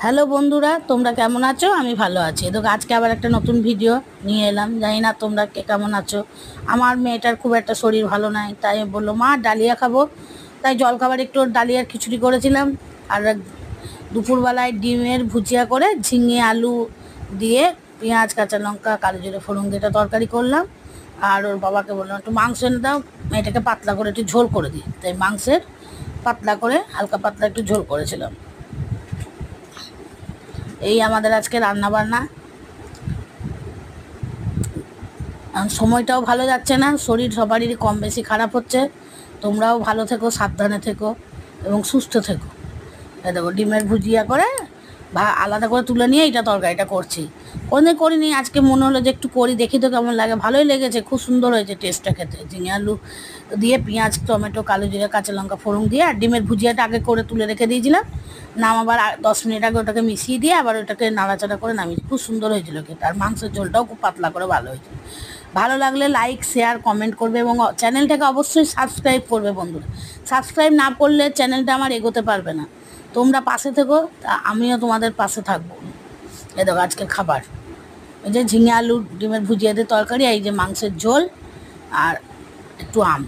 Hello বন্ধুরা, তোমরা কেমন আছো? আমি ভালো আছি। দেখো আজকে আবার একটা নতুন ভিডিও নিয়ে এলাম। জানি না তোমরা কে কেমন আছো। আমার মেয়েটার খুব একটা শরীর ভালো নাই, তাই বললো মা ডালিয়া খাবো। তাই জলখাবার একটু ডালিয়ার খিচুড়ি করেছিলাম। আর দুপুরবেলায় ডিমের ভুজিয়া করে ঝিঙে আলু দিয়ে পেঁয়াজ কাঁচা লঙ্কা কালো জিরে ফোড়ন দিয়ে একটা তরকারি করলাম। আর ওর বাবাকে বললাম একটু মাংস এনে দাও, মেয়েটাকে পাতলা করে একটু ঝোল করে দিই। তাই মাংসের পাতলা করে হালকা পাতলা একটু ঝোল করেছিলাম। এই আমাদের আজকে রান্না বান্না। সময়টাও ভালো যাচ্ছে না, শরীর সবারই কম বেশি খারাপ হচ্ছে। তোমরাও ভালো থেকো, সাবধানে থেকো এবং সুস্থ থেকো। এই দেখো ডিমের ভুজিয়া করে আলাদা করে তুলে নিয়ে এটা তরকারিটা করছি। কোনদিন করিনি, আজকে মনে হলো যে একটু করি, দেখি তো কেমন লাগে। ভালোই লেগেছে, খুব সুন্দর হয়েছে টেস্টটা খেতে। ঝিঙে আলু দিয়ে পেঁয়াজ টমেটো কালো জিরে কাঁচা লঙ্কা ফোড়ন দিয়ে আর ডিমের ভুজিয়াটা আগে করে তুলে রেখে দিয়েছিলাম। আবার 10 মিনিট আগে ওটাকে মিশিয়ে দিয়ে আবার ওটাকে নাড়াচাড়া করে নামিয়ে, খুব সুন্দর হয়েছিল খেতে। আর মাংসের ঝোলটাও খুব পাতলা করে ভালো হয়েছিল। ভালো লাগলে লাইক শেয়ার কমেন্ট করবে এবং চ্যানেলটাকে অবশ্যই সাবস্ক্রাইব করবে বন্ধুরা। সাবস্ক্রাইব না করলে চ্যানেলটা আমার এগোতে পারবে না। তোমরা পাশে থেকো, আমিও তোমাদের পাশে থাকবো। এ দেখো আজকের খাবার, এই যে ঝিঙে আলু ডিমের ভুজিয়া দিয়ে তরকারি, এই যে মাংসের ঝোল আর একটু আম।